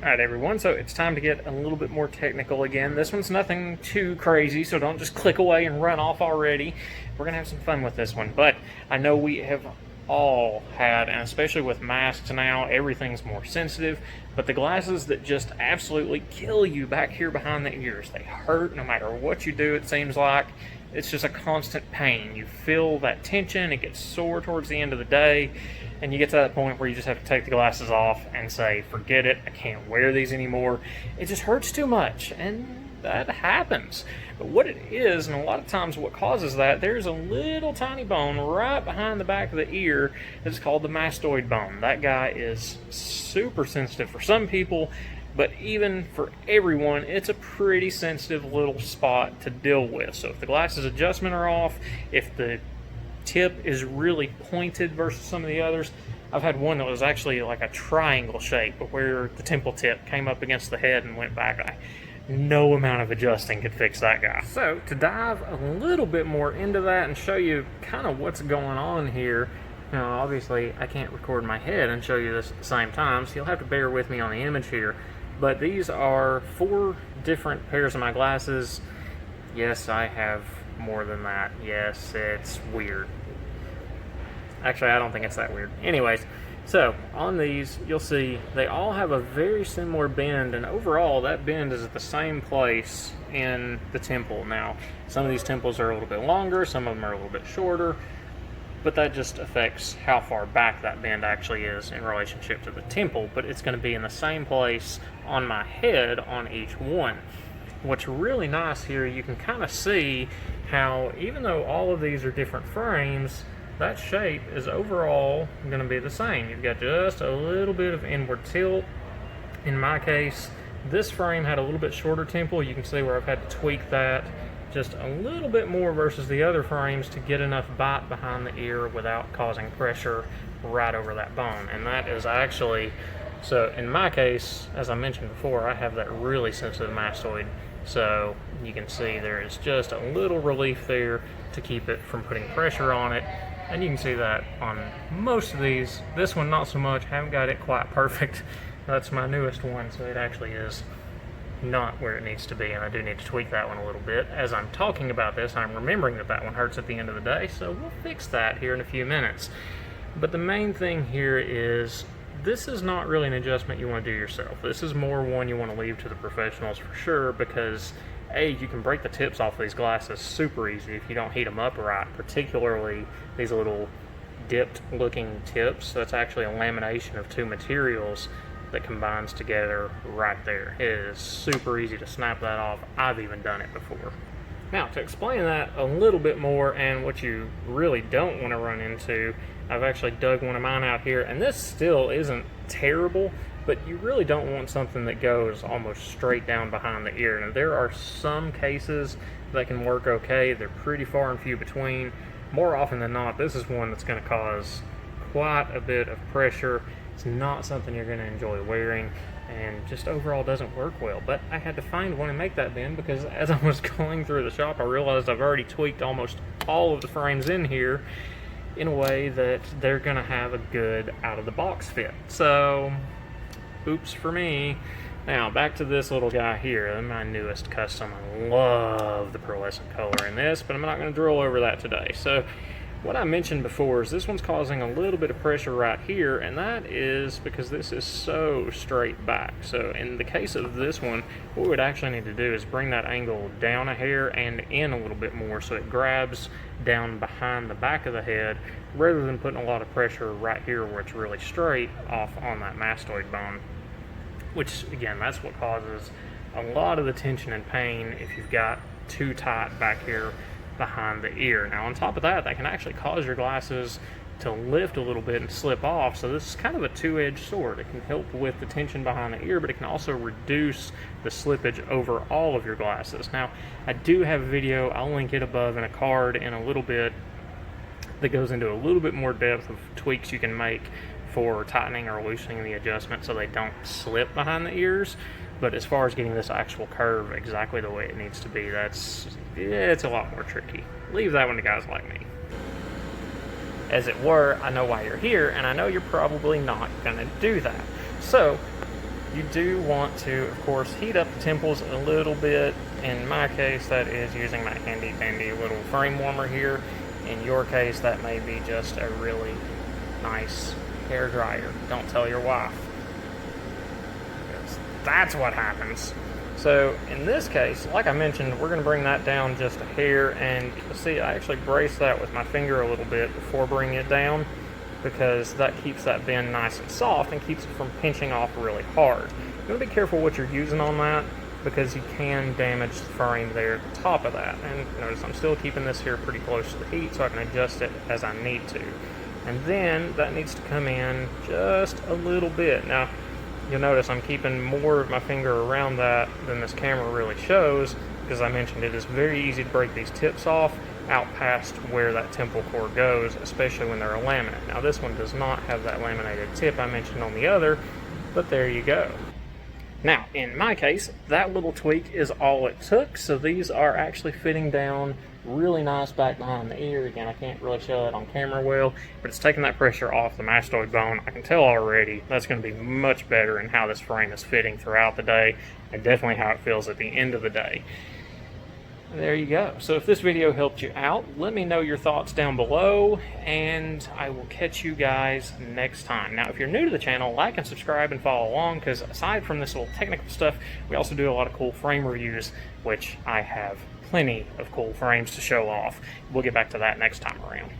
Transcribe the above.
Alright everyone, so it's time to get a little bit more technical again. This one's nothing too crazy, so don't just click away and run off already. We're going to have some fun with this one, but I know we have all had, and especially with masks now, everything's more sensitive, but the glasses that just absolutely kill you back here behind the ears, they hurt no matter what you do, it seems like. It's just a constant pain. You feel that tension, it gets sore towards the end of the day, and you get to that point where you just have to take the glasses off and say, forget it, I can't wear these anymore. It just hurts too much, and that happens. But what it is, and a lot of times what causes that, there's a little tiny bone right behind the back of the ear that's called the mastoid bone. That guy is super sensitive for some people, but even for everyone, it's a pretty sensitive little spot to deal with. So if the glasses adjustment are off, if the tip is really pointed versus some of the others, I've had one that was actually like a triangle shape, but where the temple tip came up against the head and went back. No amount of adjusting could fix that guy. So to dive a little bit more into that and show you kind of what's going on here, now obviously I can't record my head and show you this at the same time, so you'll have to bear with me on the image here. But these are 4 different pairs of my glasses. Yes, I have more than that. Yes, it's weird. Actually, I don't think it's that weird. Anyways, so on these, you'll see they all have a very similar bend, and overall that bend is at the same place in the temple. Now, some of these temples are a little bit longer, some of them are a little bit shorter, but that just affects how far back that bend actually is in relationship to the temple, but it's going to be in the same place on my head on each one. What's really nice here, you can kind of see how even though all of these are different frames, that shape is overall going to be the same. You've got just a little bit of inward tilt. In my case, this frame had a little bit shorter temple. You can see where I've had to tweak that just a little bit more versus the other frames to get enough bite behind the ear without causing pressure right over that bone. And that is actually, so in my case, as I mentioned before, I have that really sensitive mastoid. So you can see there is just a little relief there to keep it from putting pressure on it. And you can see that on most of these. This one not so much, haven't got it quite perfect. That's my newest one, so it actually is not where it needs to be, and I do need to tweak that one a little bit. As I'm talking about this, I'm remembering that that one hurts at the end of the day, so we'll fix that here in a few minutes. But the main thing here is, this is not really an adjustment you want to do yourself. This is more one you want to leave to the professionals for sure, because A, you can break the tips off of these glasses super easy if you don't heat them up right, particularly these little dipped looking tips. That's actually a lamination of 2 materials that combines together right there. It is super easy to snap that off. I've even done it before. Now, to explain that a little bit more and what you really don't want to run into, I've actually dug one of mine out here, and this still isn't terrible, but you really don't want something that goes almost straight down behind the ear. Now, there are some cases that can work okay. They're pretty far and few between. More often than not, this is one that's going to cause quite a bit of pressure. It's not something you're going to enjoy wearing, and just overall doesn't work well. But I had to find one and make that bend, because as I was going through the shop, I realized I've already tweaked almost all of the frames in here in a way that they're going to have a good out-of-the-box fit. So, oops for me. Now, back to this little guy here, my newest custom. I love the pearlescent color in this, but I'm not going to drill over that today. So, what I mentioned before is this one's causing a little bit of pressure right here, and that is because this is so straight back. So in the case of this one, what we would actually need to do is bring that angle down a hair and in a little bit more so it grabs down behind the back of the head rather than putting a lot of pressure right here where it's really straight off on that mastoid bone, which again, that's what causes a lot of the tension and pain if you've got too tight back here behind the ear. Now on top of that, that can actually cause your glasses to lift a little bit and slip off. So this is kind of a two-edged sword. It can help with the tension behind the ear, but it can also reduce the slippage over all of your glasses. Now I do have a video, I'll link it above in a card in a little bit, that goes into a little bit more depth of tweaks you can make for tightening or loosening the adjustment so they don't slip behind the ears. But as far as getting this actual curve exactly the way it needs to be, it's a lot more tricky. Leave that one to guys like me. As it were, I know why you're here, and I know you're probably not going to do that. So You do want to, of course, heat up the temples a little bit. In my case, that is using my handy dandy little frame warmer here. In your case, that may be just a really nice hair dryer. Don't tell your wife, because that's what happens. So in this case, like I mentioned, we're going to bring that down just a hair, and you'll see I actually brace that with my finger a little bit before bringing it down, because that keeps that bend nice and soft and keeps it from pinching off really hard. You want to be careful what you're using on that, because you can damage the frame there at the top of that. And notice I'm still keeping this here pretty close to the heat so I can adjust it as I need to. And then that needs to come in just a little bit. Now, you'll notice I'm keeping more of my finger around that than this camera really shows, because I mentioned it is very easy to break these tips off out past where that temple core goes, especially when they're a laminate. Now this one does not have that laminated tip I mentioned on the other, but there you go. Now, in my case, that little tweak is all it took, so these are actually fitting down really nice back behind the ear. Again, I can't really show that on camera well, but it's taking that pressure off the mastoid bone. I can tell already that's going to be much better in how this frame is fitting throughout the day, and definitely how it feels at the end of the day. There you go. So if this video helped you out, let me know your thoughts down below, and I will catch you guys next time. Now, if you're new to the channel, like and subscribe and follow along, because aside from this little technical stuff, we also do a lot of cool frame reviews, which I have plenty of cool frames to show off. We'll get back to that next time around.